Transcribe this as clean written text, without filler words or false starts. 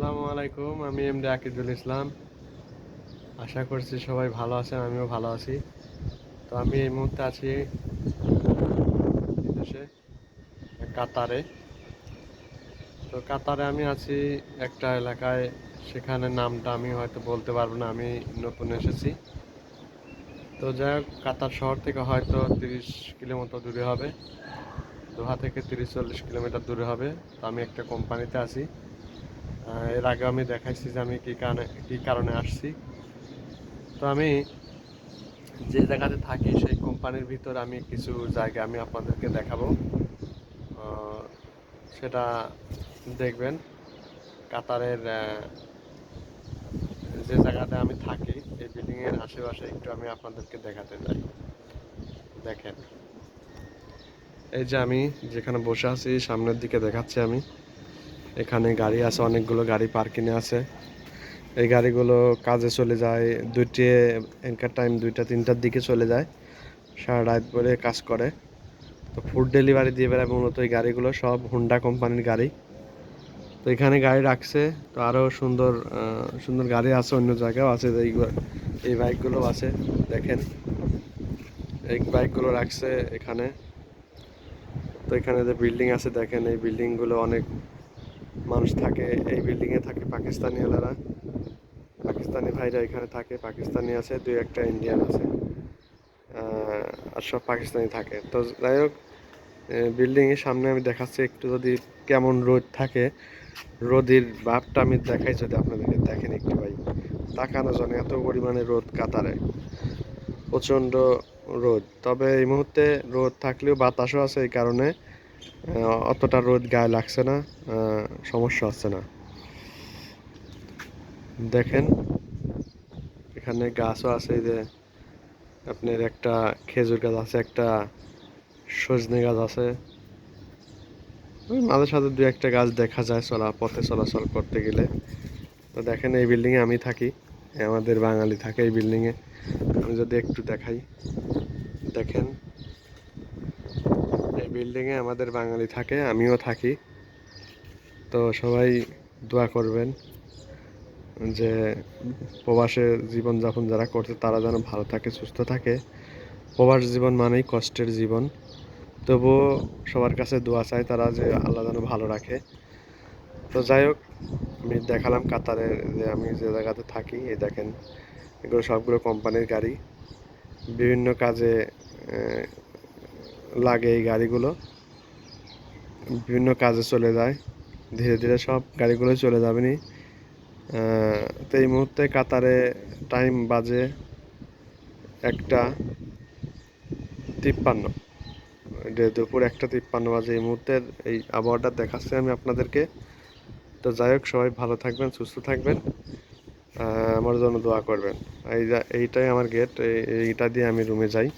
আসসালামু আলাইকুম। আমি এমডি আকিদুল ইসলাম। আশা করছি সবাই ভালো আছেন, আমিও ভালো আছি। তো আমি এই মুহূর্তে আছি বিদেশে, কাতারে। তো কাতারে আমি আছি একটা এলাকায়, সেখানে নামটা আমি হয়তো বলতে পারবো না, আমি নতুন এসেছি। তো যাই হোক, কাতার শহর থেকে হয়তো 30 কিলোমিটার দূরে হবে, দোহা থেকে 30-40 কিলোমিটার দূরে হবে। তো আমি একটা কোম্পানিতে আছি। এর আগে আমি দেখাইছি যে আমি কী কারণে আসছি। তো আমি যে জায়গাতে থাকি সেই কোম্পানির ভিতর আমি কিছু জায়গা আমি আপনাদেরকে দেখাবো। আহ, সেটা দেখবেন। কাতারের যে জায়গাতে আমি থাকি এই বিল্ডিংয়ের আশেপাশে একটু আমি আপনাদেরকে দেখাতে চাই। দেখেন, এই যে আমি যেখানে বসে আছি সামনের দিকে দেখাচ্ছি আমি। এখানে গাড়ি আছে, অনেকগুলো গাড়ি পার্কিংয়ে আছে। এই গাড়িগুলো কাজে চলে যায় দুইটে, এনকার টাইম 2টা-3টার দিকে চলে যায়, সারা রাত ভরে কাজ করে। তো ফুড ডেলিভারি দিয়ে বেড়ায় মূলত এই গাড়িগুলো সব হুন্ডা কোম্পানির গাড়ি। তো এখানে গাড়ি রাখছে। তো আরও সুন্দর সুন্দর গাড়ি আছে, অন্য জায়গাও আছে, এই বাইকগুলো আছে। দেখেন, এই বাইকগুলো রাখছে এখানে। তো এখানে যে বিল্ডিং আছে দেখেন, এই বিল্ডিংগুলো অনেক মানুষ থাকে। এই বিল্ডিংয়ে থাকে পাকিস্তানিওয়ালারা, পাকিস্তানি ভাইরা এখানে থাকে। পাকিস্তানি আছে, দুই একটা ইন্ডিয়ান আছে, আর সব পাকিস্তানি থাকে। তো যাই হোক, বিল্ডিংয়ের সামনে আমি দেখাচ্ছি একটু, যদি কেমন রোদ থাকে, রোদের ভাবটা আমি দেখাই যদি আপনাদেরকে। দেখেন একটু ভাই, তাকানো জন্য এত পরিমাণে রোদ কাতারে, প্রচণ্ড রোদ। তবে এই মুহূর্তে রোদ থাকলেও বাতাসও আছে, এই কারণে অতটা রোদ গায়ে লাগছে না, সমস্যা হচ্ছে না। দেখেন, এখানে গাছও আছে, এই যে আপনার একটা খেজুর গাছ আছে, একটা সজনে গাছ আছে। ওই মাঝে সাঝে দু একটা গাছ দেখা যায় পথে চলাচল করতে গেলে। তো দেখেন, এই বিল্ডিংয়ে আমি থাকি, আমাদের বাঙালি থাকে এই বিল্ডিংয়ে। আমি যদি একটু দেখাই, দেখেন, এই বিল্ডিংয়ে আমাদের বাঙালি থাকে, আমিও থাকি। তো সবাই দোয়া করবেন যে প্রবাসে জীবনযাপন যারা করছে তারা যেন ভালো থাকে, সুস্থ থাকে। প্রবাস জীবন মানেই কষ্টের জীবন। তবুও সবার কাছে দোয়া চাই তারা, যে আল্লাহ যেন ভালো রাখে। তো যাই হোক, আমি দেখালাম কাতারের যে আমি যে জায়গাতে থাকি। এই দেখেন, এগুলো সবগুলো কোম্পানির গাড়ি, বিভিন্ন কাজে লাগে এই গাড়িগুলো, বিভিন্ন কাজে চলে যায়। ধীরে ধীরে সব গাড়িগুলো চলে যাবে নি। তো এই মুহূর্তে কাতারে টাইম বাজে 1টা 53, দুপুর 1টা 53 বাজে এই মুহূর্তের এই আবহাওয়াটা দেখাচ্ছি আমি আপনাদেরকে। তো যাই হোক, সবাই ভালো থাকবেন, সুস্থ থাকবেন, আমার জন্য দোয়া করবেন। এইটাই আমার গেট, এইটা দিয়ে আমি রুমে যাই।